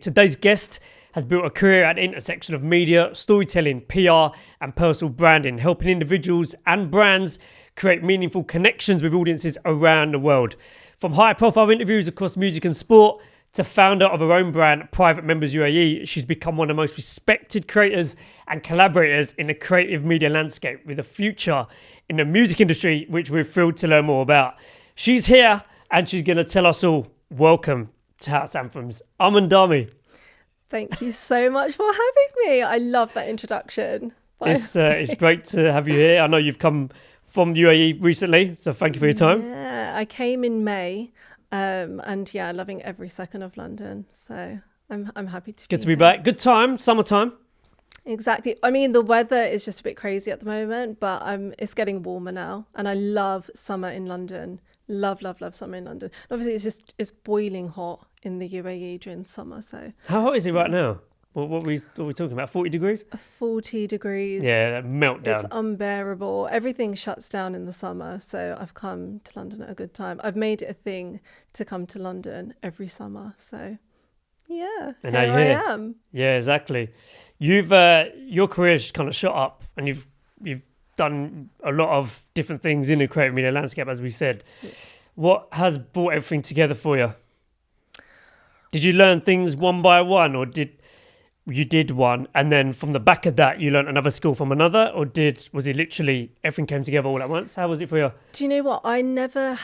Today's guest has built a career at the intersection of media, storytelling, PR, and personal branding, helping individuals and brands create meaningful connections with audiences around the world. From high-profile interviews across music and sport to founder of her own brand, Private Members UAE, she's become one of the most respected creators and collaborators in the creative media landscape, with a future in the music industry, which we're thrilled to learn more about. She's here and she's going to tell us all. Welcome to House Anthems, Aman Dhami. Thank you so much for having me. I love that introduction. It's great to have you here. I know you've come from UAE recently, so thank you for your time. Yeah, I came in May, and yeah, loving every second of London. So I'm happy to. Good to be back. Good time, summertime. Exactly. I mean, the weather is just a bit crazy at the moment, but it's getting warmer now, and I love summer in London. Love summer in London. Obviously, it's boiling hot in the UAE during summer. So how hot is it right now? What are we talking about? 40 degrees? 40 degrees. Yeah, meltdown. It's unbearable. Everything shuts down in the summer. So I've come to London at a good time. I've made it a thing to come to London every summer. So yeah, and here I am. Yeah, exactly. You've your career's kind of shot up, and you've done a lot of different things in the creative media landscape, as we said. What has brought everything together for you? Did you learn things one by one, or did one and then from the back of that you learned another skill from another, or was it literally everything came together all at once? How was it for you? Do you know what? I never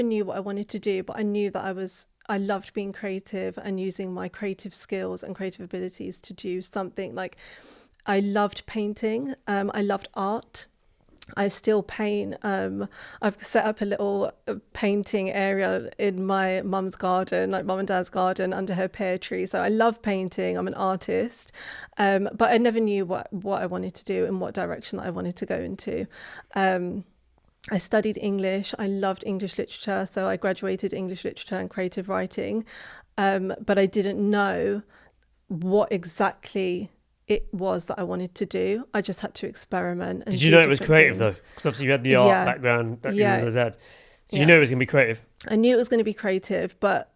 knew what I wanted to do, but I knew that I loved being creative and using my creative skills and creative abilities to do something. Like, I loved painting. I loved art. I still paint. I've set up a little painting area in my mum's garden, like mum and dad's garden, under her pear tree. So I love painting. I'm an artist. But I never knew what I wanted to do and what direction that I wanted to go into. I studied English. I loved English literature. So I graduated English literature and creative writing. But I didn't know what exactly it was that I wanted to do. I just had to experiment. And did you know it was creative though? Because obviously you had the art background that you always had. So you knew it was going to be creative? I knew it was going to be creative, but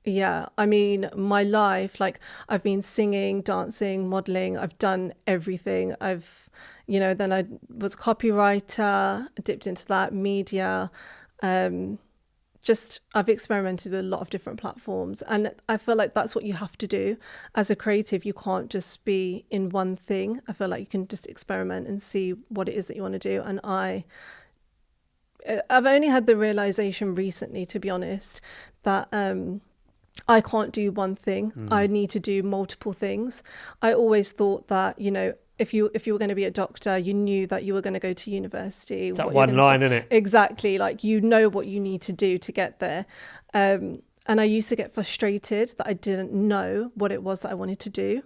yeah, I mean, my life, like, I've been singing, dancing, modeling. I've done everything. Then I was a copywriter, dipped into that, media. I've experimented with a lot of different platforms, and I feel like that's what you have to do as a creative. You can't just be in one thing. I feel like you can just experiment and see what it is that you want to do. And I've only had the realization recently, to be honest, that I can't do one thing. I need to do multiple things. I always thought that, if you were going to be a doctor, you knew that you were going to go to university. That one line, isn't it? Exactly. Like, you know what you need to do to get there. And I used to get frustrated that I didn't know what it was that I wanted to do.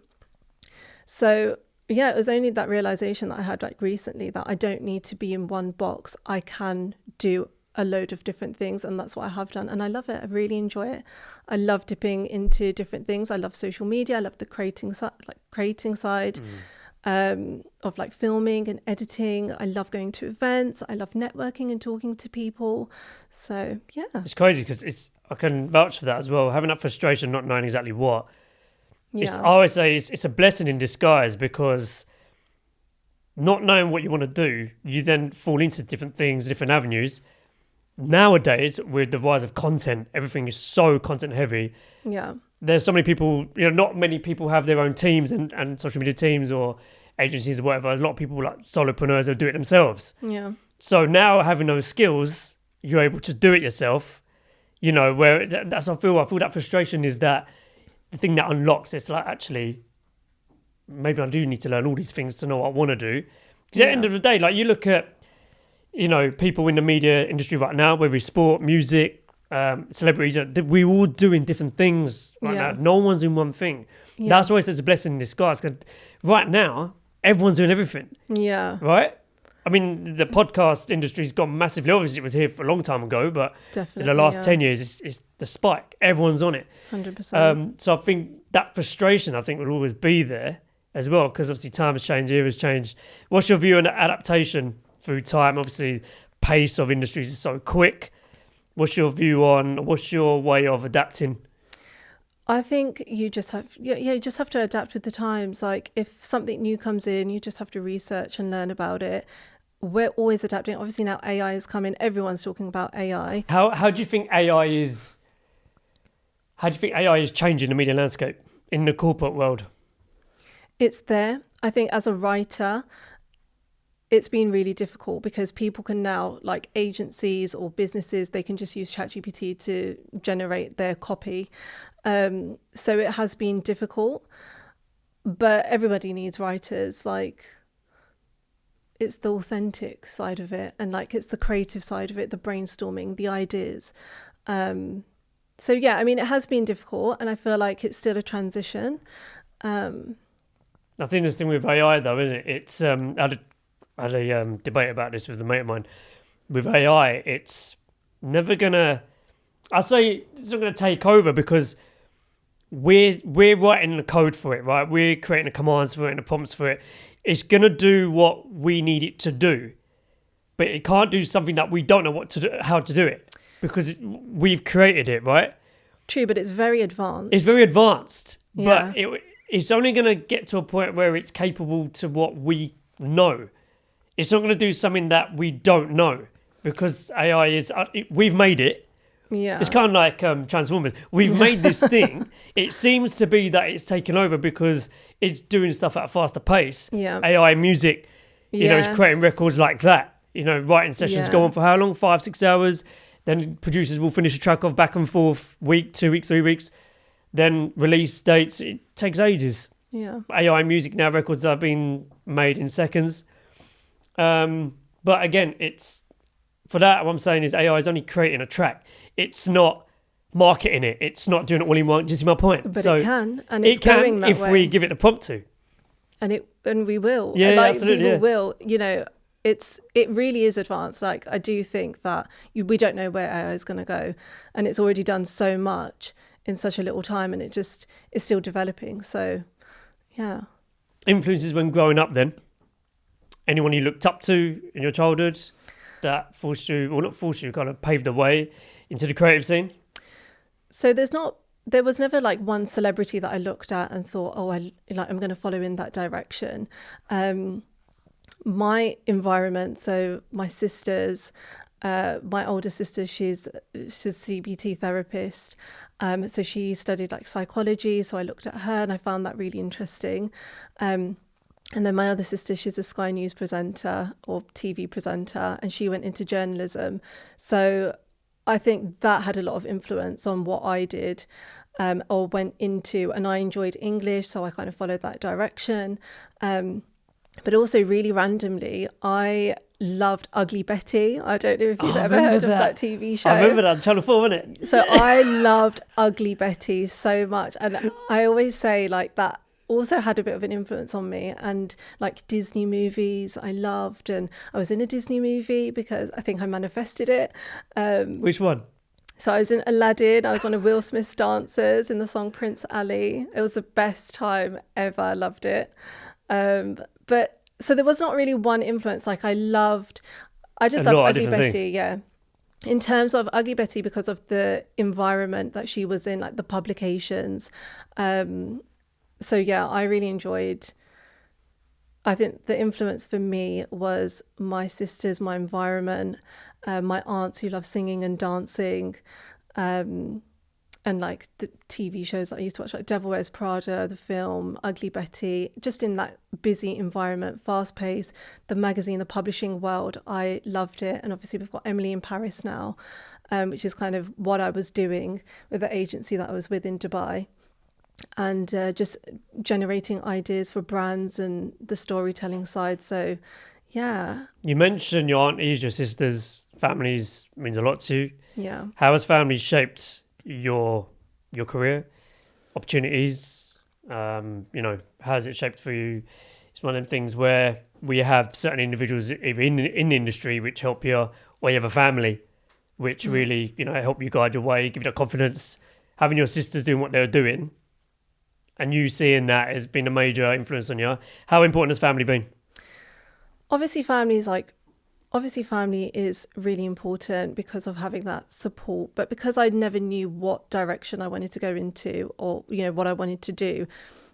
So yeah, it was only that realization that I had like recently, that I don't need to be in one box. I can do a load of different things, and that's what I have done, and I love it. I really enjoy it. I love dipping into different things. I love social media. I love the creating side. Of like filming and editing. I love going to events. I love networking and talking to people. So yeah, it's crazy because I can vouch for that as well. Having that frustration, not knowing exactly what. Yeah. I always say it's a blessing in disguise, because not knowing what you want to do, you then fall into different things, different avenues. Nowadays, with the rise of content, everything is so content heavy. Yeah. There's so many people, not many people have their own teams and social media teams or agencies or whatever. A lot of people, like solopreneurs, will do it themselves. Yeah. So now, having those skills, you're able to do it yourself. Where I feel that frustration is that the thing that unlocks. It's like, actually, maybe I do need to learn all these things to know what I want to do. Because at the end of the day, like, you look at, people in the media industry right now, whether it's sport, music, celebrities, we're all doing different things right now. No one's in one thing. That's why it's a blessing in disguise, because right now everyone's doing everything. Right. I mean, the podcast industry's gone massively. Obviously it was here for a long time ago, but definitely, in the last 10 years it's the spike. Everyone's on it. 100%. So I think that frustration will always be there as well, because obviously time has changed, eras changed. What's your view on adaptation through time? Obviously pace of industries is so quick. What's your way of adapting? I think you just have, you just have to adapt with the times. Like if something new comes in, you just have to research and learn about it. We're always adapting. Obviously now AI is coming. Everyone's talking about AI. How do you think AI is? How do you think AI is changing the media landscape in the corporate world? It's there. I think as a writer, it's been really difficult because people can now, like agencies or businesses, they can just use ChatGPT to generate their copy. So it has been difficult, but everybody needs writers. Like it's the authentic side of it, and like it's the creative side of it, the brainstorming, the ideas. So yeah, I mean, it has been difficult, and I feel like it's still a transition. I think this thing with AI though, isn't it? It's I had a debate about this with a mate of mine. With AI, it's never gonna. I say it's not gonna take over because we're writing the code for it, right? We're creating the commands for it and the prompts for it. It's gonna do what we need it to do, but it can't do something that we don't know what to do, how to do it, because we've created it, right? True, but it's very advanced. It's very advanced, Yeah. but it's only gonna get to a point where it's capable to what we know. It's not going to do something that we don't know, because AI is. We've made it. Yeah. It's kind of like Transformers. We've made this thing. It seems to be that it's taken over because it's doing stuff at a faster pace. Yeah. AI music, it's creating Yes. records like that. Writing sessions go on for how long? 5-6 hours. Then producers will finish a track off back and forth, week, 2 weeks, 3 weeks. Then release dates. It takes ages. Yeah. AI music now, records are being made in seconds. But again, it's for that. What I'm saying is AI is only creating a track. It's not marketing it. It's not doing it all in one. Do you see my point? But so it can, and it's it can going that if way. we give it a prompt to. And we will. Yeah, And, like, absolutely. People Yeah. will. It really is advanced. Like I do think that we don't know where AI is going to go, and it's already done so much in such a little time, and it just is still developing. So, yeah. Influences when growing up. Then, anyone you looked up to in your childhood that forced you, or not forced you, kind of paved the way into the creative scene. So there was never like one celebrity that I looked at and thought, oh, I'm going to follow in that direction. My environment, so my sisters, my older sister, she's a CBT therapist. So she studied like psychology. So I looked at her and I found that really interesting. And then my other sister, she's a Sky News presenter or TV presenter, and she went into journalism. So I think that had a lot of influence on what I did or went into. And I enjoyed English, so I kind of followed that direction. But also really randomly, I loved Ugly Betty. I don't know if you've ever heard of that TV show. I remember that on Channel 4, wasn't it? So I loved Ugly Betty so much. And I always say like that also had a bit of an influence on me, and like Disney movies I loved, and I was in a Disney movie because I think I manifested it. Which one? So I was in Aladdin. I was one of Will Smith's dancers in the song Prince Ali. It was the best time ever. I loved it. But so there was not really one influence. Like I just loved Ugly Betty. Yeah. In terms of Ugly Betty, because of the environment that she was in, like the publications. So yeah, I really enjoyed. I think the influence for me was my sisters, my environment, my aunts who love singing and dancing, and like the TV shows that I used to watch, like Devil Wears Prada, the film, Ugly Betty, just in that busy environment, fast paced, the magazine, the publishing world, I loved it. And obviously we've got Emily in Paris now, which is kind of what I was doing with the agency that I was with in Dubai. And just generating ideas for brands and the storytelling side. So, yeah. You mentioned your aunties, your sisters, families means a lot to you. Yeah. How has family shaped your career, opportunities? How has it shaped for you? It's one of them things where we have certain individuals either in the industry which help you, or you have a family which really, help you guide your way, give you that confidence. Having your sisters doing what they're doing, and you seeing that has been a major influence on you. How important has family been? Obviously, family is like Obviously, family is really important because of having that support. But because I never knew what direction I wanted to go into, or what I wanted to do,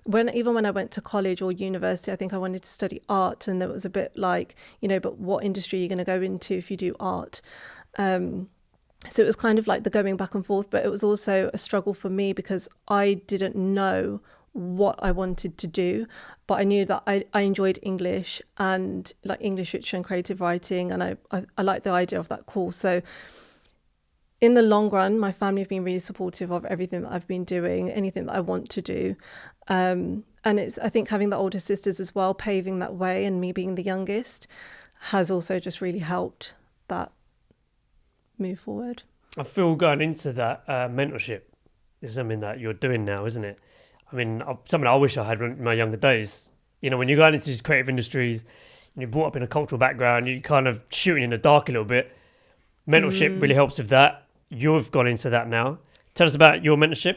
even when I went to college or university, I think I wanted to study art, and there was a bit like, but what industry are you going to go into if you do art? So it was kind of like the going back and forth, but it was also a struggle for me because I didn't know what I wanted to do, but I knew that I enjoyed English and like English literature and creative writing, and I like the idea of that course. So in the long run, my family have been really supportive of everything that I've been doing, anything that I want to do. And it's, I think having the older sisters as well, paving that way, and me being the youngest has also just really helped that move forward. I feel going into that mentorship is something that you're doing now, isn't it? I mean, something I wish I had in my younger days. When you're going into these creative industries, and you're brought up in a cultural background, you're kind of shooting in the dark a little bit. Mentorship really helps with that. You've gone into that now. Tell us about your mentorship.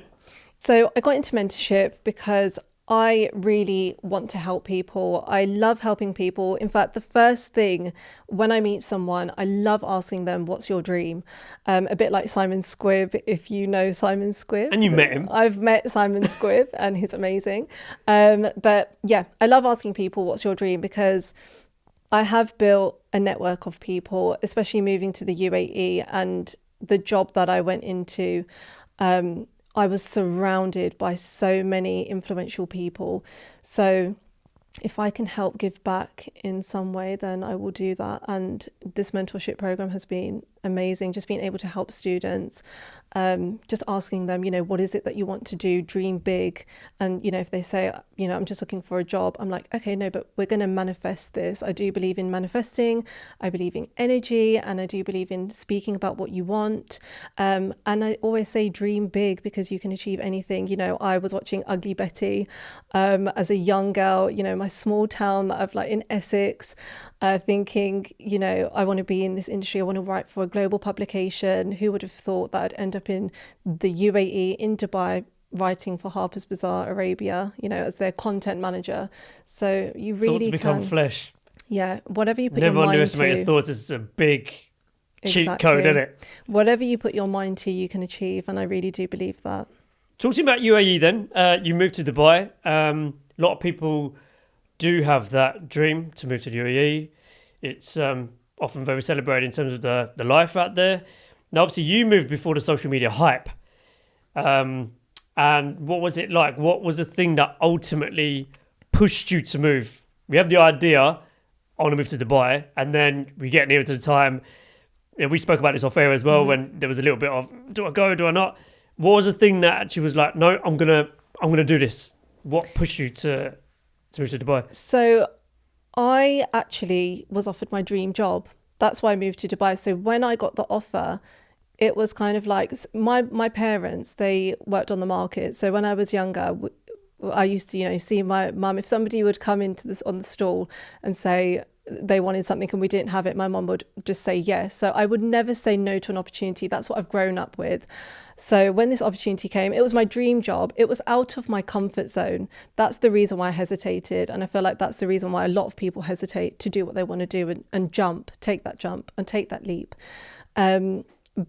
So I got into mentorship because I really want to help people. I love helping people. In fact, the first thing when I meet someone, I love asking them, what's your dream? A bit like Simon Squibb, if you know Simon Squibb. And you met him. I've met Simon Squibb and he's amazing. But yeah, I love asking people, what's your dream? Because I have built a network of people, especially moving to the UAE, and the job that I went into, I was surrounded by so many influential people. So if I can help give back in some way, then I will do that. And this mentorship program has been amazing, just being able to help students, just asking them, what is it that you want to do? Dream big. And, if they say, I'm just looking for a job, I'm like, okay, no, but we're going to manifest this. I do believe in manifesting. I believe in energy, and I do believe in speaking about what you want. And I always say dream big, because you can achieve anything. I was watching Ugly Betty as a young girl, my small town that I've in Essex, thinking, I want to be in this industry. I want to write for a global publication. Who would have thought that I'd end up in the UAE, in Dubai, writing for Harper's Bazaar Arabia, as their content manager. So you really Thoughts become flesh. Yeah, whatever you put your Never mind underestimate to. your thoughts. It's a big cheat Exactly. code, isn't it? Whatever you put your mind to, you can achieve, and I really do believe that. Talking about UAE then, you moved to Dubai. A lot of people do have that dream to move to the UAE. It's often very celebrated in terms of the life out there. Now, obviously, you moved before the social media hype. And what was it like? What was the thing that ultimately pushed you to move? We have the idea, I want to move to Dubai, and then we get nearer to the time. We spoke about this off air as well, when there was a little bit of, do I go, do I not? What was the thing that actually was like, no, I'm gonna do this? What pushed you to move to Dubai? So I actually was offered my dream job. That's why I moved to Dubai. So when I got the offer, it was kind of like, my parents, they worked on the market. So when I was younger, I used to, see my mum, if somebody would come into this on the stall and say they wanted something and we didn't have it, my mum would just say yes. So I would never say no to an opportunity. That's what I've grown up with. So when this opportunity came, it was my dream job. It was out of my comfort zone. That's the reason why I hesitated. And I feel like that's the reason why a lot of people hesitate to do what they want to do and take that leap.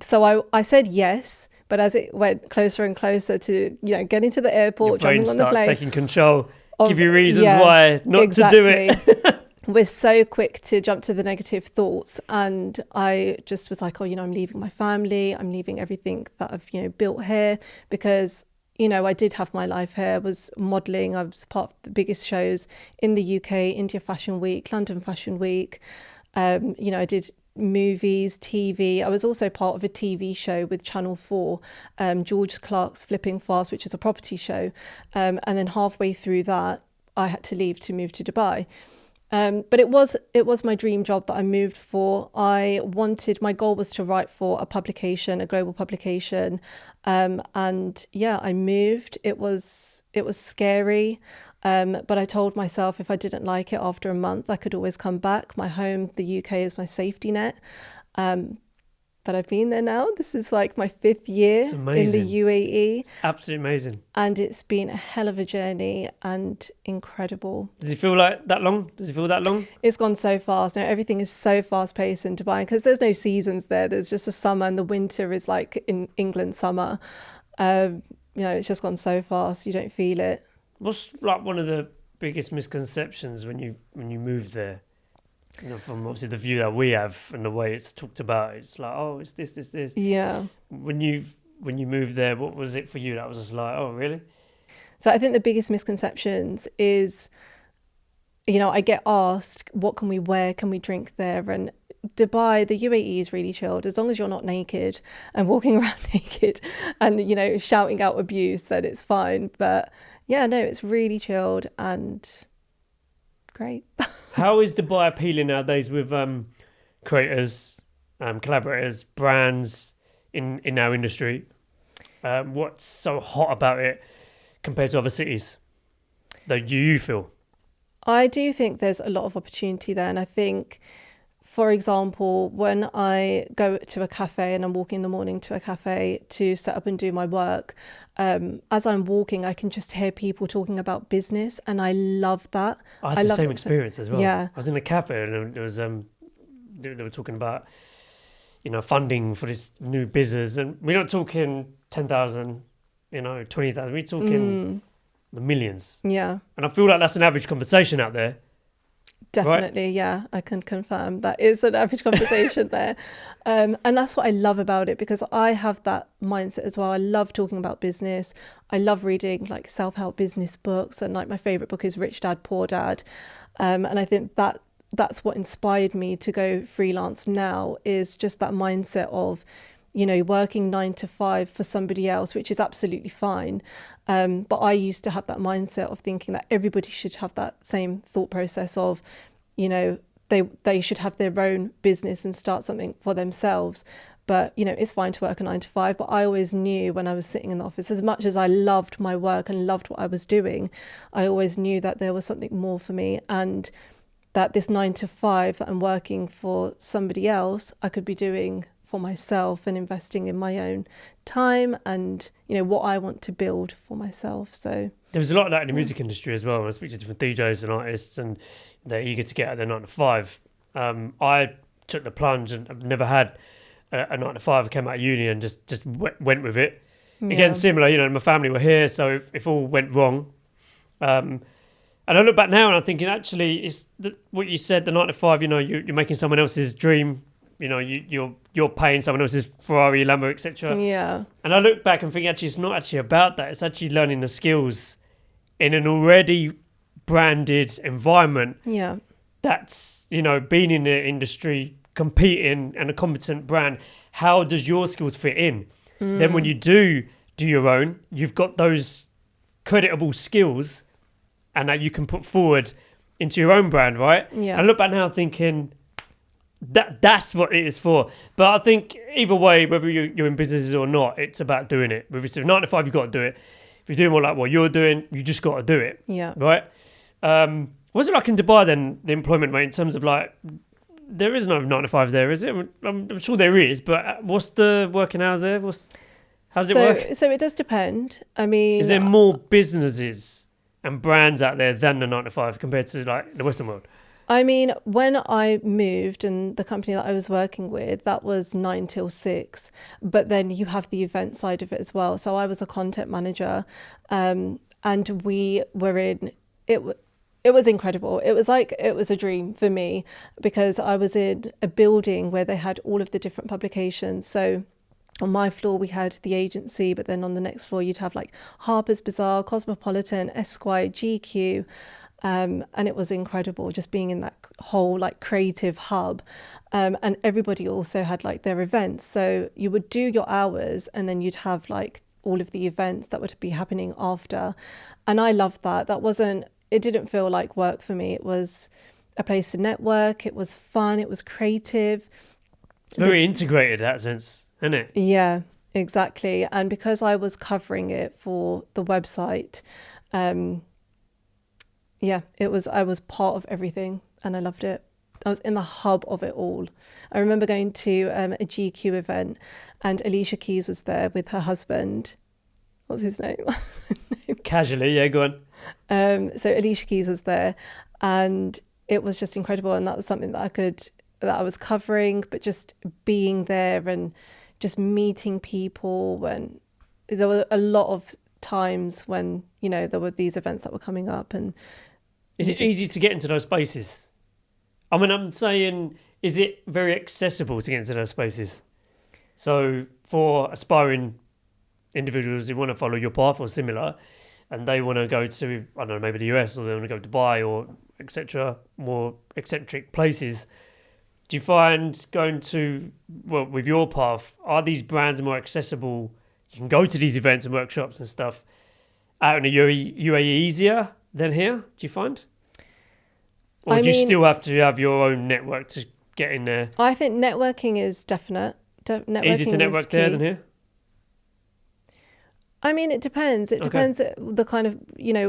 So I said yes, but as it went closer and closer to, getting to the airport, your brain jumping on the starts plane, taking control, give you reasons why not to do it. We're so quick to jump to the negative thoughts, and I just was like, I'm leaving my family, I'm leaving everything that I've built here, because I did have my life here. I was modelling. I was part of the biggest shows in the UK, India Fashion Week, London Fashion Week. I did movies, TV. I was also part of a TV show with Channel 4, George Clark's Flipping Fast, which is a property show. And then halfway through that, I had to leave to move to Dubai. But it was my dream job that I moved for. My goal was to write for a publication, a global publication. And yeah, I moved. It was scary. But I told myself if I didn't like it after a month, I could always come back. My home, the UK, is my safety net. but I've been there now. This is like my 5th year It's in amazing. the UAE, Absolutely amazing. and it's been a hell of a journey and incredible. Does it feel like that long? Does it feel that long? It's gone so fast. Now everything is so fast paced in Dubai because there's no seasons there. There's just the summer, and the winter is like in England summer. It's just gone so fast. You don't feel it. What's like one of the biggest misconceptions when you move there? From obviously the view that we have and the way it's talked about, it's like, oh, it's this. Yeah. When you moved there, what was it for you? That was just like, oh, really? So I think the biggest misconceptions is, I get asked, what can we wear? Can we drink there? And Dubai, the UAE is really chilled. As long as you're not naked and walking around naked and, shouting out abuse, then it's fine. But yeah, no, it's really chilled and great. How is Dubai appealing nowadays with creators, collaborators, brands in our industry? What's so hot about it compared to other cities that you feel? I do think there's a lot of opportunity there. And I think, for example, when I go to a cafe and I'm walking in the morning to a cafe to set up and do my work, as I'm walking, I can just hear people talking about business, and I love that. I had the same experience as well. Yeah. I was in a cafe and there was they were talking about funding for this new business, and we're not talking 10,000, 20,000. We're talking the millions. Yeah. And I feel like that's an average conversation out there. Definitely, right? Yeah, I can confirm that is an average conversation there. And that's what I love about it, because I have that mindset as well. I love talking about business. I love reading like self-help business books, and like my favorite book is Rich Dad, Poor Dad. And I think that's what inspired me to go freelance now, is just that mindset of, working 9 to 5 for somebody else, which is absolutely fine. But I used to have that mindset of thinking that everybody should have that same thought process of, they should have their own business and start something for themselves. But, it's fine to work a 9 to 5. But I always knew when I was sitting in the office, as much as I loved my work and loved what I was doing, I always knew that there was something more for me, and that this 9 to 5 that I'm working for somebody else, I could be doing for myself and investing in my own time and what I want to build for myself. So there's a lot of that in the music industry as well. When I speak to different DJs and artists, and they're eager to get out of their 9 to 5. I took the plunge, and I've never had a 9 to 5. I came out of uni and just went with it. Yeah. Again, similar, my family were here, so if all went wrong, and I look back now and I'm thinking, actually, it's what you said, the 9 to 5. You're making someone else's dream. You're paying someone else's Ferrari, Lambo, etc. Yeah. And I look back and think, actually, it's not actually about that. It's actually learning the skills in an already branded environment. Yeah. That's, being in the industry, competing, and a competent brand. How does your skills fit in? Then when you do your own, you've got those creditable skills, and that you can put forward into your own brand, right? Yeah. I look back now thinking, that's what it is for. But I think either way, whether you're in businesses or not, it's about doing it. If it's 9 to 5, you've got to do it. If you're doing more like what you're doing, you just got to do it. Yeah. Right? What's it like in Dubai then, the employment rate, in terms of like, there is no 9 to 5 there, is it? I'm sure there is, but what's the working hours there? How's it work? So it does depend. I mean, is there more businesses and brands out there than the 9 to 5 compared to like the Western world? I mean, when I moved, and the company that I was working with, that was 9 till 6. But then you have the event side of it as well. So I was a content manager, and we were in it. It was incredible. It was a dream for me, because I was in a building where they had all of the different publications. So on my floor, we had the agency, but then on the next floor, you'd have like Harper's Bazaar, Cosmopolitan, Esquire, GQ. And it was incredible just being in that whole like creative hub. And everybody also had like their events. So you would do your hours, and then you'd have like all of the events that would be happening after. And I loved that. It didn't feel like work for me. It was a place to network. It was fun. It was creative. It's very integrated in that sense, isn't it? Yeah, exactly. And because I was covering it for the website, I was part of everything, and I loved it. in the hub of it all. I remember going to a GQ event, and Alicia Keys was there with her husband. What's his name? Casually, yeah, go on. So Alicia Keys was there, and it was just incredible. And that was something that I was covering, but just being there and just meeting people. And there were a lot of times when, there were these events that were coming up. And is it easy to get into those spaces? I mean, I'm saying, is it very accessible to get into those spaces? So for aspiring individuals who want to follow your path or similar, and they want to go to, I don't know, maybe the US, or they want to go to Dubai or etc., more eccentric places, do you find going to, well, with your path, are these brands more accessible? You can go to these events and workshops and stuff out in the UAE easier than here, do you find? Or do you still have to have your own network to get in there? I think networking is definite. Easier to network there than here? I mean, it depends. It depends the kind of,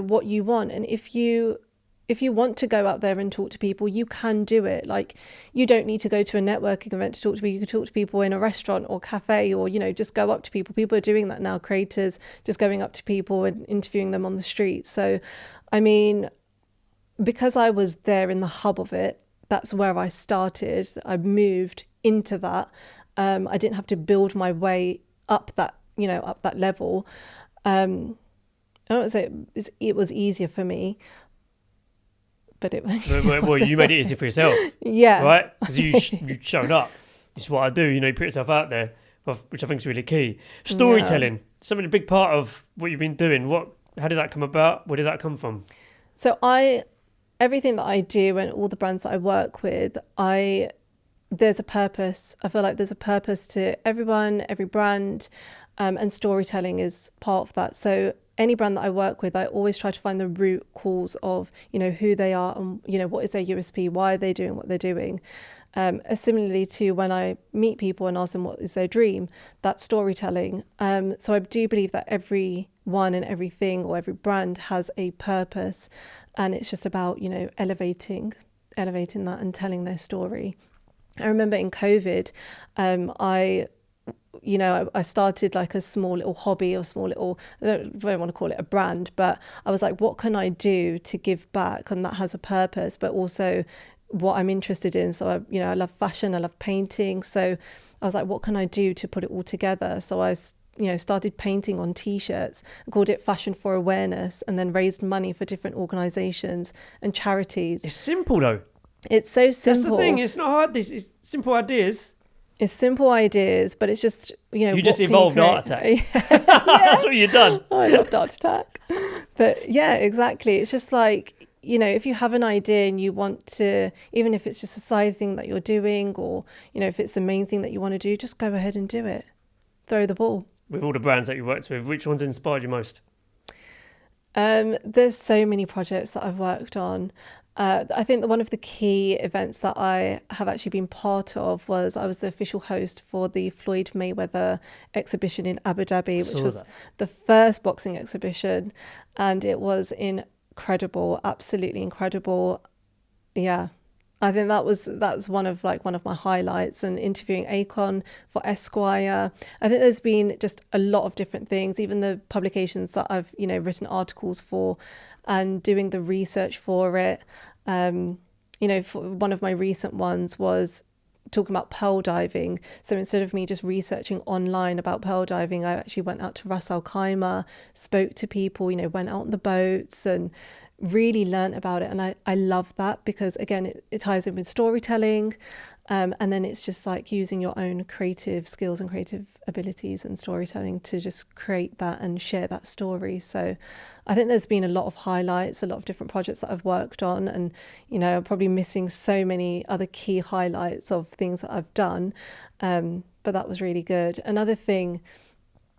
what you want. And if you want to go out there and talk to people, you can do it. Like, you don't need to go to a networking event to talk to people. You can talk to people in a restaurant or cafe, or, just go up to people. People are doing that now, creators, just going up to people and interviewing them on the street. So, I mean, because I was there in the hub of it, that's where I started. I moved into that. I didn't have to build my way up that level. I don't say it was easier for me, but it. Well, you made it easier for yourself. Yeah. Right? Because you showed up. This is what I do. You put yourself out there, which I think is really key. Storytelling, something a big part of what you've been doing. How did that come about? Where did that come from? So everything that I do and all the brands that I work with, there's a purpose. I feel like there's a purpose to everyone, every brand, and storytelling is part of that. So any brand that I work with, I always try to find the root cause of, who they are and, what is their USP, why are they doing what they're doing. Similarly to when I meet people and ask them what is their dream, that's storytelling. So I do believe that everyone and everything or every brand has a purpose, and it's just about, elevating that and telling their story. I remember in COVID, I started like a small little hobby or I don't want to call it a brand, but I was like, what can I do to give back? And that has a purpose, but also what I'm interested in. So I love fashion, I love painting. So I was like, what can I do to put it all together? So I started painting on t-shirts, called it Fashion for Awareness, and then raised money for different organizations and charities. It's simple though. It's so simple. That's the thing. It's not hard. It's simple ideas. It's simple ideas, but it's just, You just evolved Art Attack. Yeah. That's what you've done. I loved Art Attack. But yeah, exactly. It's just like, if you have an idea and you want to, even if it's just a side thing that you're doing, or, if it's the main thing that you want to do, just go ahead and do it. Throw the ball. With all the brands that you worked with, which ones inspired you most? There's so many projects that I've worked on. I think that one of the key events that I have actually been part of was I was the official host for the Floyd Mayweather exhibition in Abu Dhabi, which was the first boxing exhibition, and it was incredible, absolutely incredible. Yeah, I think that's one of my highlights, and interviewing AKON for Esquire. I think there's been just a lot of different things, even the publications that I've written articles for, and doing the research for it. For one of my recent ones was talking about pearl diving. So instead of me just researching online about pearl diving, I actually went out to Ras Al Khaimah, spoke to people, went out on the boats and really learnt about it. And I love that because, again, it ties in with storytelling. And then it's just like using your own creative skills and creative abilities and storytelling to just create that and share that story. So I think there's been a lot of highlights, a lot of different projects that I've worked on, and I'm probably missing so many other key highlights of things that I've done, but that was really good. Another thing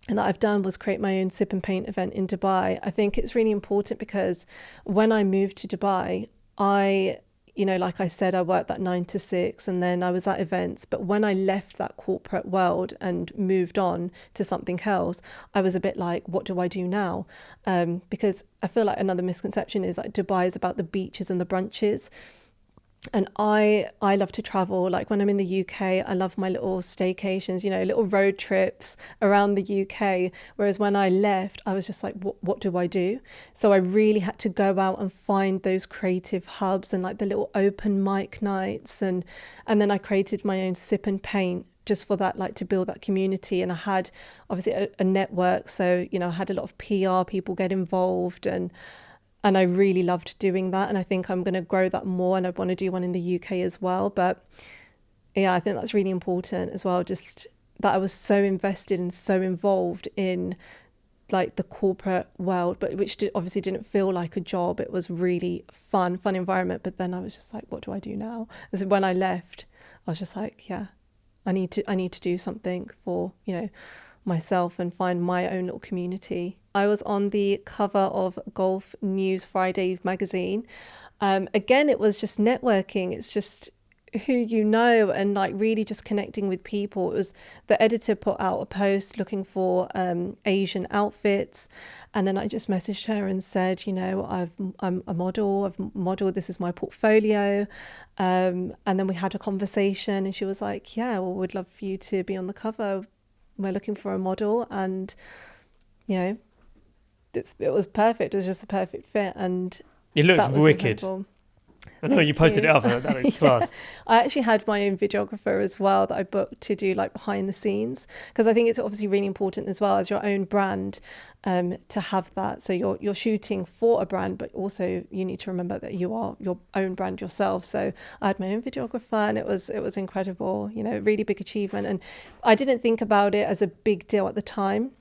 that I've done was create my own sip and paint event in Dubai. I think it's really important because when I moved to Dubai, like I said, I worked that 9 to 6 and then I was at events. But when I left that corporate world and moved on to something else, I was a bit like, what do I do now? Because I feel like another misconception is like Dubai is about the beaches and the brunches. And I love to travel. Like when I'm in the UK, I love my little staycations, little road trips around the UK. Whereas when I left, I was just like, what do I do? So I really had to go out and find those creative hubs and like the little open mic nights. And then I created my own sip and paint just for that, like to build that community. And I had obviously a network. So, I had a lot of PR people get involved, and I really loved doing that. And I think I'm going to grow that more, and I want to do one in the UK as well. But yeah, I think that's really important as well. Just that I was so invested and so involved in like the corporate world, but which obviously didn't feel like a job. It was really fun environment. But then I was just like, what do I do now? And so when I left, I was just like, yeah, I need to do something for, myself and find my own little community. I was on the cover of Golf News Friday magazine. Again, it was just networking. It's just who you know, and like really just connecting with people. It was the editor put out a post looking for Asian outfits, and then I just messaged her and said, I'm a model. I've modeled. This is my portfolio. And then we had a conversation, and she was like, "Yeah, well, we'd love for you to be on the cover. We're looking for a model," and it was perfect. It was just a perfect fit, and It looks that was wicked. incredible. I know you posted it up. That looks class. I actually had my own videographer as well that I booked to do like behind the scenes, because I think it's obviously really important as well as your own brand, to have that. So you're shooting for a brand, but also you need to remember that you are your own brand yourself. So I had my own videographer, and it was incredible. Really big achievement, and I didn't think about it as a big deal at the time,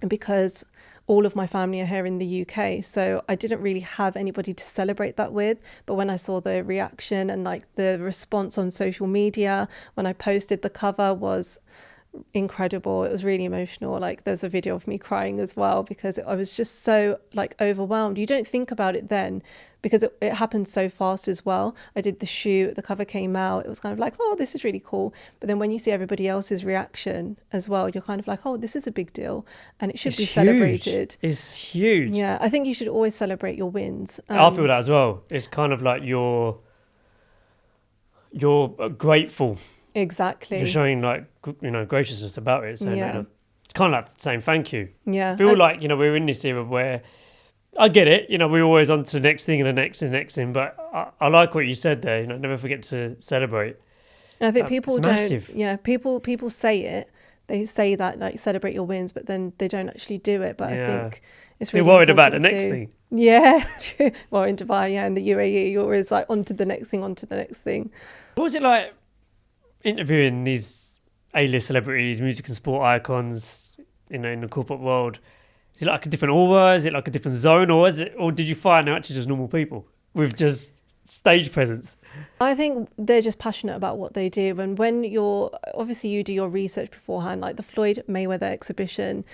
because all of my family are here in the UK, so I didn't really have anybody to celebrate that with. But when I saw the reaction and like the response on social media when I posted the cover was incredible. It was really emotional. Like there's a video of me crying as well, because I was just so like overwhelmed. You don't think about it then, because it happened so fast as well. I did the shoot, the cover came out, it was kind of like, oh, this is really cool. But then when you see everybody else's reaction as well, you're kind of like, oh, this is a big deal, and it should be celebrated. It's huge. Yeah, I think you should always celebrate your wins. I feel that as well. It's kind of like you're grateful. Exactly. You're showing like graciousness about it, saying it's kind of like saying thank you. Yeah. I feel like we're in this era where I get it. We're always on to the next thing and the next and the next thing. But I like what you said there. Never forget to celebrate. I think people it's don't. Massive. Yeah, people say it. They say that like celebrate your wins, but then they don't actually do it. But I think it's really they're worried about the important next thing. Yeah, true. Well, in Dubai, in the UAE, you're always like on to the next thing, on to the next thing. What was it like interviewing these A-list celebrities, music and sport icons, in the corporate world? Is it like a different aura? Is it like a different zone, or did you find they're actually just normal people with just stage presence? I think they're just passionate about what they do, and when you do your research beforehand, like the Floyd Mayweather exhibition.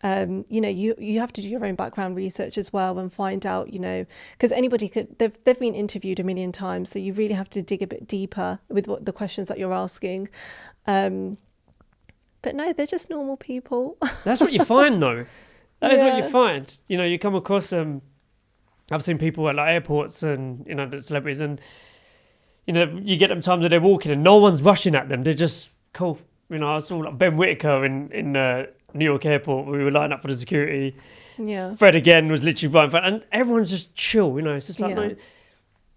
You have to do your own background research as well and find out, because anybody they've been interviewed a million times, so you really have to dig a bit deeper with what the questions that you're asking. But no, they're just normal people. That's what you find, though. That is what you find. You come across I've seen people at like airports and the celebrities, and you get them times that they're walking and no one's rushing at them. They're just cool. I saw like Ben Whittaker in New York airport. We were lining up for the security. Yeah. Fred again was literally right in front, and everyone's just chill. It's just like no,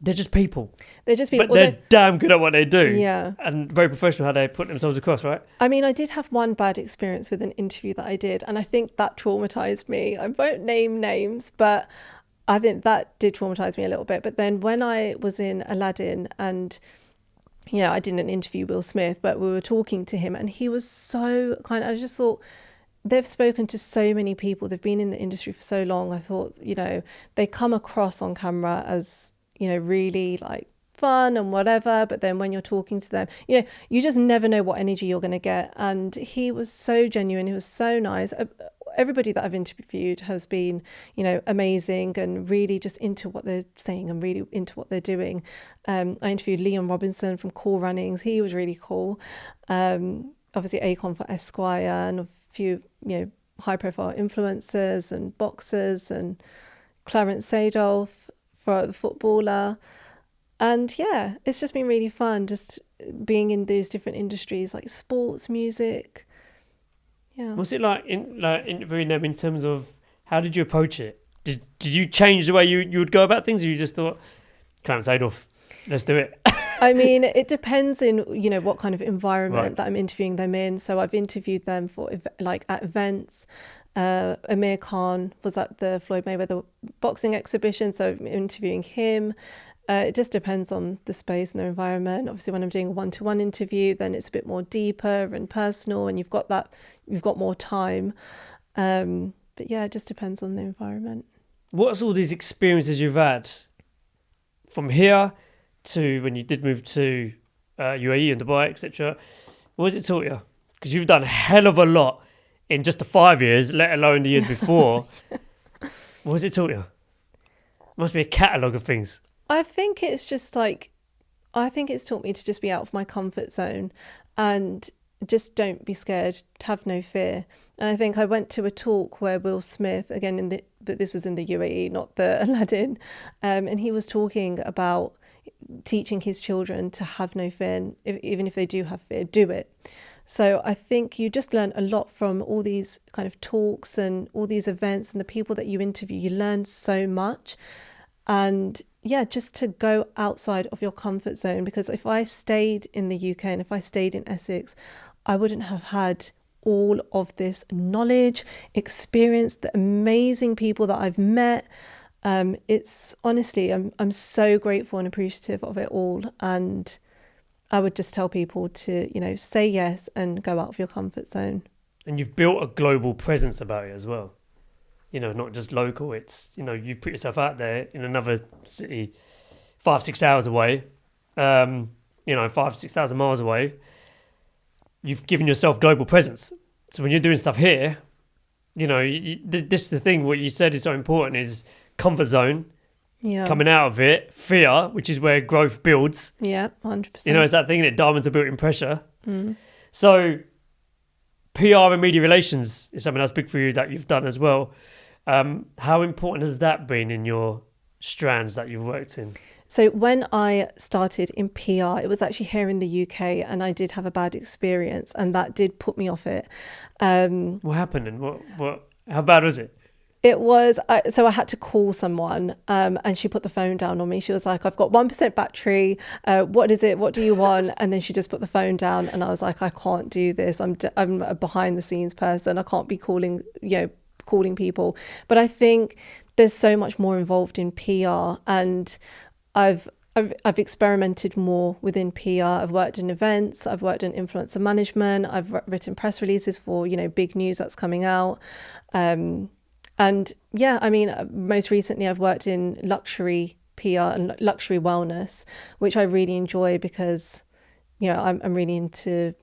they're just people. They're just people, but they're damn good at what they do. Yeah, and very professional how they put themselves across. Right. I mean, I did have one bad experience with an interview that I did, and I think that traumatized me. I won't name names, but I think that did traumatize me a little bit. But then when I was in Aladdin and I did an interview Will Smith, but we were talking to him and he was so kind. I just thought, they've spoken to so many people. They've been in the industry for so long. I thought, they come across on camera as, really like fun and whatever. But then when you're talking to them, you just never know what energy you're going to get. And he was so genuine. He was so nice. Everybody that I've interviewed has been, amazing and really just into what they're saying and really into what they're doing. I interviewed Leon Robinson from Cool Runnings. He was really cool. Obviously AKON for Esquire, and a few, high profile influencers and boxers, and Clarence Seedorf for the footballer. And yeah, it's just been really fun just being in those different industries like sports, music. Yeah. What's it like interviewing them in terms of how did you approach it? Did you change the way you would go about things, or you just thought, Clarence Seedorf, let's do it? I mean, it depends in, what kind of environment Right. that I'm interviewing them in. So I've interviewed them for like at events. Amir Khan was at the Floyd Mayweather boxing exhibition, so I'm interviewing him. It just depends on the space and the environment. Obviously, when I'm doing a one-to-one interview, then it's a bit more deeper and personal, and you've got more time. But yeah, it just depends on the environment. What's all these experiences you've had from here to when you did move to UAE and Dubai, etc.? What has it taught you? Because you've done a hell of a lot in just the 5 years, let alone the years before. What has it taught you? Must be a catalogue of things. I think it's just like, I think it's taught me to just be out of my comfort zone and just don't be scared, have no fear. And I think I went to a talk where Will Smith, again, but this was in the UAE, not the Aladdin, and he was talking about teaching his children to have no fear, and even if they do have fear, do it. So I think you just learn a lot from all these kind of talks and all these events and the people that you interview. You learn so much. And yeah, just to go outside of your comfort zone, because if I stayed in the UK and if I stayed in Essex, I wouldn't have had all of this knowledge, experience, the amazing people that I've met. It's honestly, I'm so grateful and appreciative of it all. And I would just tell people to, say yes and go out of your comfort zone. And you've built a global presence about it as well. Not just local. It's, you put yourself out there in another city 5-6 hours away, 5,000-6,000 miles away. You've given yourself global presence. So when you're doing stuff here, this is the thing, what you said is so important, is comfort zone, coming out of it, fear, which is where growth builds. Yeah, 100%. It's that thing that diamonds are built in pressure. So PR and media relations is something that's big for you that you've done as well. How important has that been in your strands that you've worked in? So when I started in PR, it was actually here in the UK, and I did have a bad experience, and that did put me off it. What happened, and what? How bad was it? It was, so I had to call someone, and she put the phone down on me. She was like, I've got 1% battery. What is it? What do you want? And then she just put the phone down, and I was like, I can't do this. I'm a behind the scenes person. I can't be calling people. But I think there's so much more involved in PR, and I've experimented more within PR. I've worked in events. I've worked in influencer management. I've written press releases for, big news that's coming out. And yeah, I mean, most recently I've worked in luxury PR and luxury wellness, which I really enjoy because, I'm really into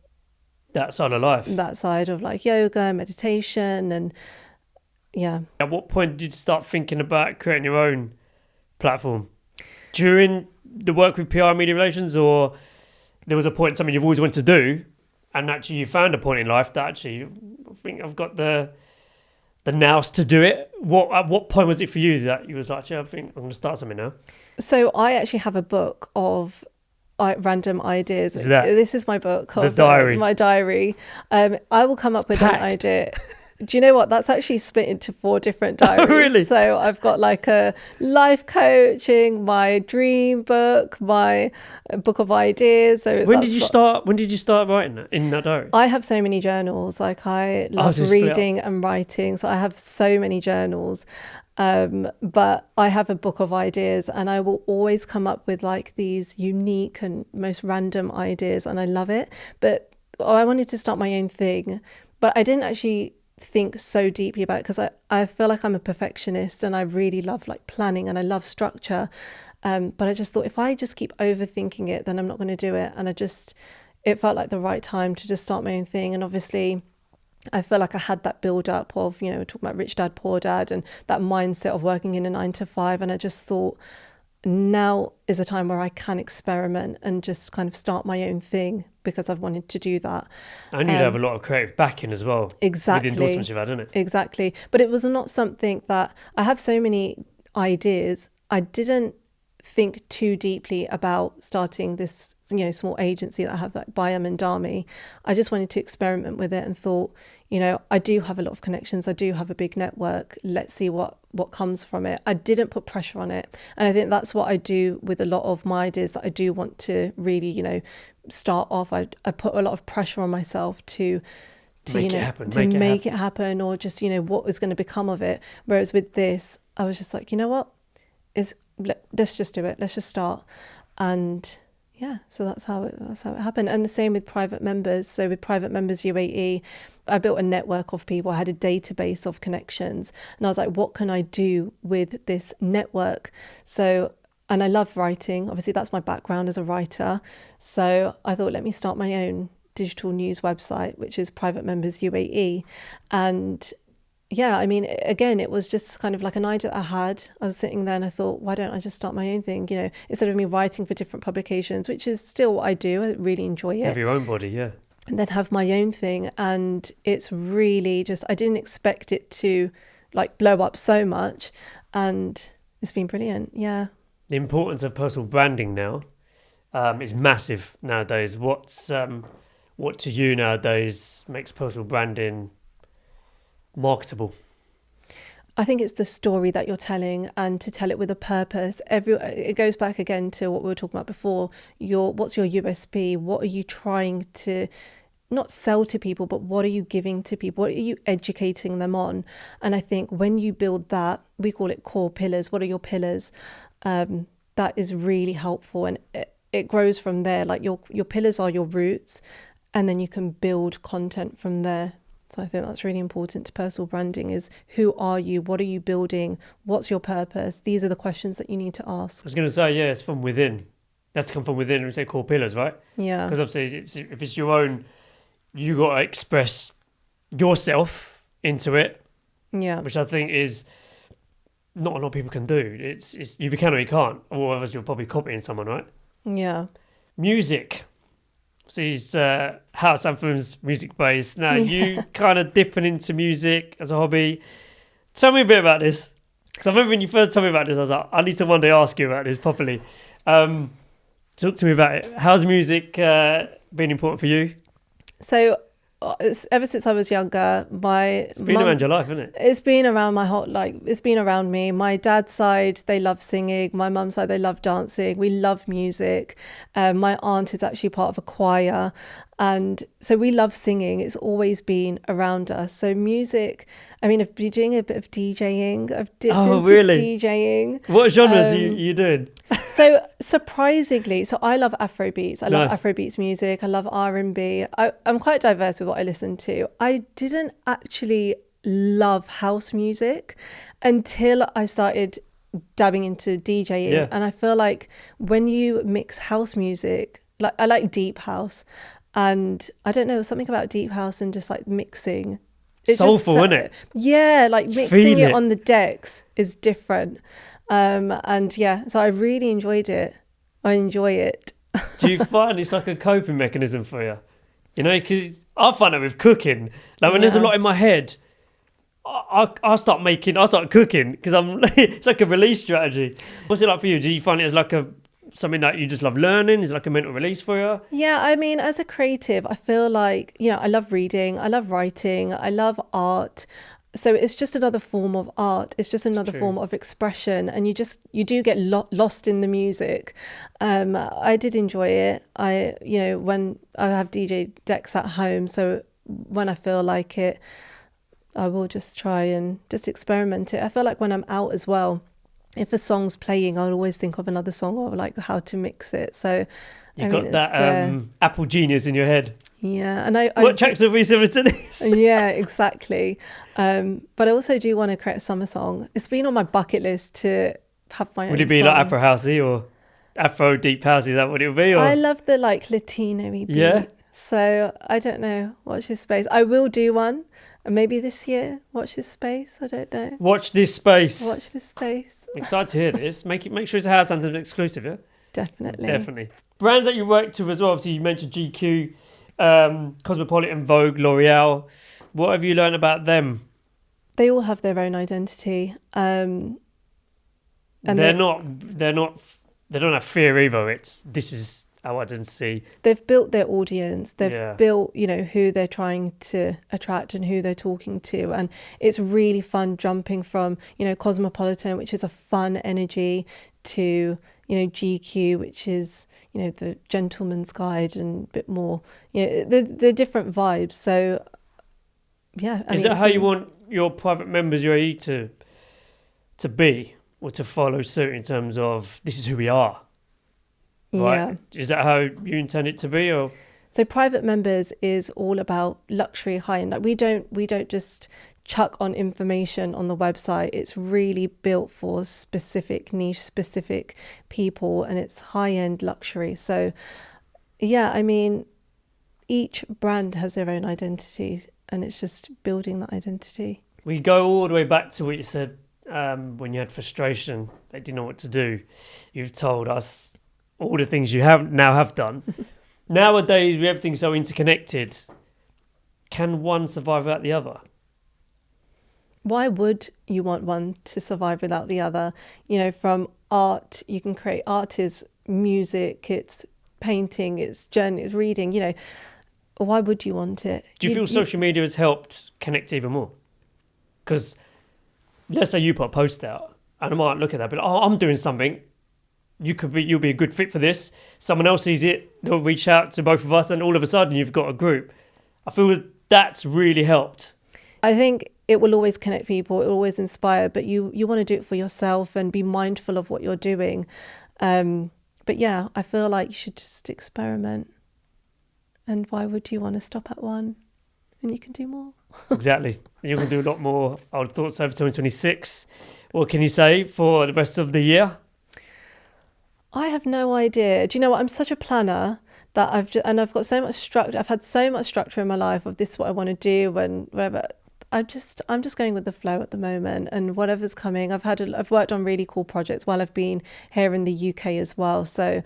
that side of life. That side of like yoga, meditation, and yeah. At what point did you start thinking about creating your own platform? During the work with PR and media relations, or there was a point, something you've always wanted to do, and actually you found a point in life that actually, I think I've got the nous to do it? At what point was it for you that you was like, I think I'm going to start something now? So I actually have a book of random ideas. This is my book. The diary. My diary. I will come up with an idea. Do you know what? That's actually split into 4 different diaries. Really? So I've got like a life coaching, my dream book, my book of ideas. So when did you start writing that in that diary? I have so many journals. Like I love reading and writing. So I have so many journals. But I have a book of ideas, and I will always come up with like these unique and most random ideas, and I love it. But I wanted to start my own thing, but I didn't actually think so deeply about it because I feel like I'm a perfectionist, and I really love like planning and I love structure. But I just thought if I just keep overthinking it, then I'm not going to do it. And it felt like the right time to just start my own thing. And obviously I feel like I had that build up of, talking about Rich Dad, Poor Dad, and that mindset of working in a 9-to-5. And I just thought now is a time where I can experiment and just kind of start my own thing, because I've wanted to do that. And you'd have a lot of creative backing as well. Exactly. With the endorsements you've had, isn't it? Exactly. But it was not something that I have so many ideas. I didn't think too deeply about starting this, small agency that I have, like by Aman Dhami. I just wanted to experiment with it and thought, I do have a lot of connections. I do have a big network. Let's see what comes from it. I didn't put pressure on it. And I think that's what I do with a lot of my ideas that I do want to really, start off. I put a lot of pressure on myself to make it happen, or just, what was going to become of it. Whereas with this, I was just like, you know what? Let's just do it. Let's just start. And yeah, so that's how it happened. And the same with Private Members. So with Private Members UAE, I built a network of people. I had a database of connections, and I was like, what can I do with this network? So, and I love writing. Obviously, that's my background as a writer. So I thought, let me start my own digital news website, which is Private Members UAE. And yeah, I mean, again, it was just kind of like an idea that I had. I was sitting there and I thought, why don't I just start my own thing? Instead of me writing for different publications, which is still what I do. I really enjoy it. Have your own body, yeah. And then have my own thing. And it's really just, I didn't expect it to like blow up so much. And it's been brilliant. Yeah. The importance of personal branding now is massive nowadays. What to you nowadays makes personal branding marketable? I think it's the story that you're telling, and to tell it with a purpose. It goes back again to what we were talking about before. What's your USP? What are you trying to not sell to people, but what are you giving to people? What are you educating them on? And I think when you build that, we call it core pillars. What are your pillars? That is really helpful, and it grows from there. Like your pillars are your roots, and then you can build content from there. So I think that's really important to personal branding, is who are you? What are you building? What's your purpose? These are the questions that you need to ask. I was going to say, yeah, it's from within. That's come from within, and we say core pillars, right? Yeah. Because obviously, if it's your own, you got to express yourself into it. Yeah. Which I think is not a lot of people can do. It's you can or you can't. Or otherwise you're probably copying someone, right? Yeah. Music. See, it's house anthems, music based. Now, you kind of dipping into music as a hobby. Tell me a bit about this. Because I remember when you first told me about this, I was like, I need to one day ask you about this properly. Talk to me about it. How's music been important for you? So, ever since I was younger, it's been around your life, isn't it? It's been around it's been around me. My dad's side, they love singing. My mum's side, they love dancing. We love music. My aunt is actually part of a choir. And so we love singing. It's always been around us. So music, I mean, I've been doing a bit of DJing. I've dipped into DJing. What genres are you doing? So surprisingly, I love Afrobeats. I love Afrobeats music. I love R&B. I'm quite diverse with what I listen to. I didn't actually love house music until I started dabbing into DJing. Yeah. And I feel like when you mix house music, like I like deep house. And I don't know, something about deep house and just like mixing. It's soulful, isn't it? Yeah, like mixing it on the decks is different. And yeah, so I really enjoyed it. I enjoy it. Do you find it's like a coping mechanism for you? Because I find it with cooking. Like when there's a lot in my head, I start cooking because it's like a release strategy. What's it like for you? Do you find it as like something that you just love learning? Is it like a mental release for you? Yeah, I mean, as a creative, I feel like, I love reading, I love writing, I love art. So it's just another form of art. It's just another form of expression. And you do get lost in the music. I did enjoy it. When I have DJ decks at home, so when I feel like it, I will just try and just experiment it. I feel like when I'm out as well, if a song's playing, I'll always think of another song or like how to mix it. So you've got that Apple genius in your head. Yeah, and what tracks will be similar to this? Yeah, exactly. But I also do want to create a summer song. It's been on my bucket list to have my own. Would it be song. like Afro housey or Afro deep house? Is that what it would be? Or? I love the like Latino-y beat. Yeah. So I don't know. Watch this space. I will do one. Maybe this year. Watch this space. I don't know. Watch this space. Watch this space. I'm excited to hear this. Make sure it's a house anthem exclusive, yeah? Definitely. Brands that you worked with as well. Obviously, you mentioned GQ, Cosmopolitan, Vogue, L'Oreal. What have you learned about them? They all have their own identity. And they're not they don't have fear either. This is our identity. They've built their audience. They've Yeah. built, who they're trying to attract and who they're talking to. And it's really fun jumping from, Cosmopolitan, which is a fun energy, to, GQ, which is, the gentleman's guide and a bit more, the different vibes. So, yeah. Is that how you want your private members UAE to be, or to follow suit in terms of this is who we are? Right? Yeah. Is that how you intend it to be, or? So private members is all about luxury high-end. Like we don't just chuck on information on the website. It's really built for specific niche, specific people, and it's high-end luxury. So yeah, I mean, each brand has their own identity, and it's just building that identity. We go all the way back to what you said when you had frustration, they didn't know what to do. You've told us all the things you have done. Nowadays, everything's so interconnected. Can one survive without the other? Why would you want one to survive without the other? From art, you can create art is music, it's painting, it's journey, it's reading. Why would you want it? Do you feel social media has helped connect even more? Because let's say you put a post out, and I might look at that, but I'm doing something. You'll be a good fit for this. Someone else sees it, they'll reach out to both of us, and all of a sudden you've got a group. I feel that's really helped. I think it will always connect people, it will always inspire, but you want to do it for yourself and be mindful of what you're doing. But yeah, I feel like you should just experiment. And why would you want to stop at one? And you can do more. Exactly. You can do a lot more. I would have thought so for 2026. What can you say for the rest of the year? I have no idea. Do you know what? I'm such a planner that I've got so much structure. I've had so much structure in my life of this is what I want to do and whatever. I'm just going with the flow at the moment, and whatever's coming. I've worked on really cool projects while I've been here in the UK as well. So,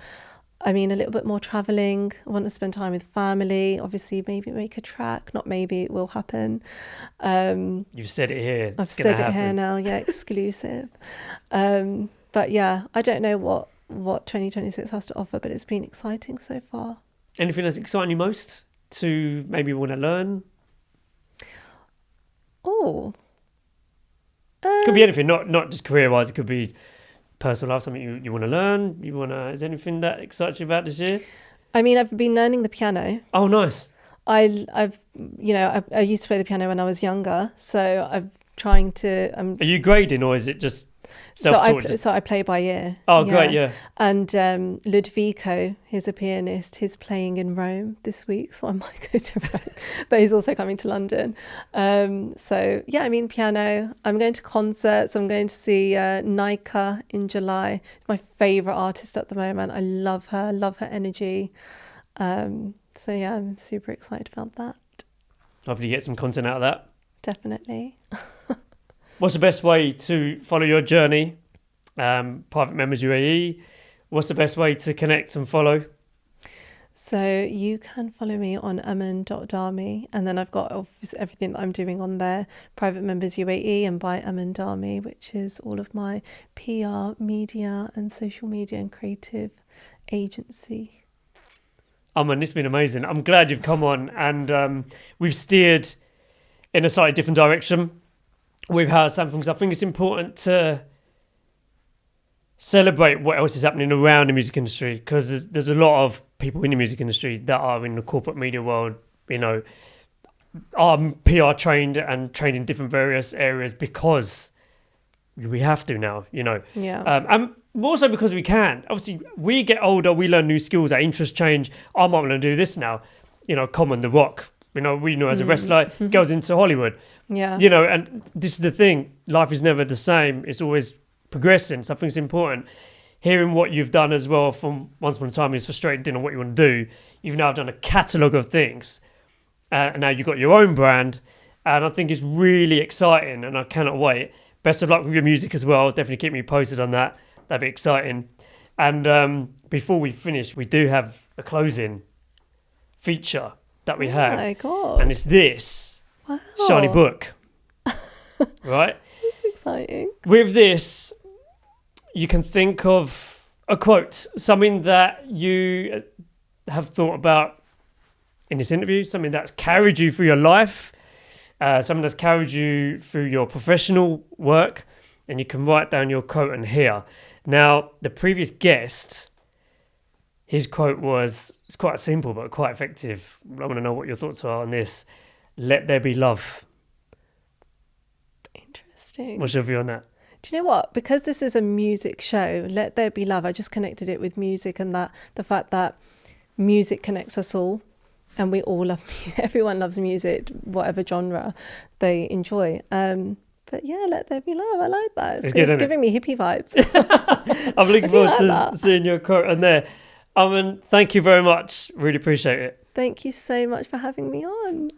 I mean, a little bit more traveling. I want to spend time with family. Obviously, maybe make a track. Not maybe, it will happen. You've said it here. I've said it here now. Yeah, exclusive. But yeah, I don't know what 2026 has to offer, but it's been exciting so far. Anything that's exciting you most to maybe want to learn? Oh. Could be anything, not just career-wise. It could be personal life, something you want to learn. Is there anything that excites you about this year? I mean, I've been learning the piano. Oh, nice. I used to play the piano when I was younger, so I'm trying to. Are you grading, or is it just self-taught? So I play by ear. Oh, yeah. Great, yeah. And Ludvico, he's a pianist. He's playing in Rome this week, so I might go to Rome. But he's also coming to London. So yeah, I mean, piano. I'm going to concerts. I'm going to see Nika in July. My favourite artist at the moment. I love her energy. So yeah, I'm super excited about that. Hopefully you get some content out of that. Definitely. What's the best way to follow your journey? Private Members UAE. What's the best way to connect and follow? So you can follow me on aman.dhami, and then I've got everything that I'm doing on there. Private Members UAE and by Aman Dhami, which is all of my PR, media and social media and creative agency. Aman, it's been amazing. I'm glad you've come on, and we've steered in a slightly different direction with how some things. I think it's important to celebrate what else is happening around the music industry, because there's a lot of people in the music industry that are in the corporate media world, are PR trained and trained in different various areas because we have to now, Yeah. And more so because we can. Obviously, we get older, we learn new skills, our interests change. I might want to do this now. Common, The Rock. We know as a wrestler, goes into Hollywood. Yeah. And this is the thing. Life is never the same. It's always progressing. So I think it's important. Hearing what you've done as well from once upon a time, is frustrated, didn't know what you want to do. You've now done a catalogue of things. And now you've got your own brand. And I think it's really exciting, and I cannot wait. Best of luck with your music as well. Definitely keep me posted on that. That'd be exciting. And before we finish, we do have a closing feature that we have. Oh my God. And it's this Wow. shiny book. Right? That's exciting. With this, you can think of a quote, something that you have thought about in this interview, something that's carried you through your life, something that's carried you through your professional work, and you can write down your quote in here. Now, the previous guest, his quote was, it's quite simple but quite effective. I want to know what your thoughts are on this. Let there be love. Interesting. What's your view on that? Do you know what? Because this is a music show, Let There Be Love, I just connected it with music and that the fact that music connects us all, and we all love everyone loves music, whatever genre they enjoy. But yeah, Let There Be Love. I like that. It's giving me hippie vibes. I'm looking forward to seeing your quote on there. Aman, thank you very much. Really appreciate it. Thank you so much for having me on.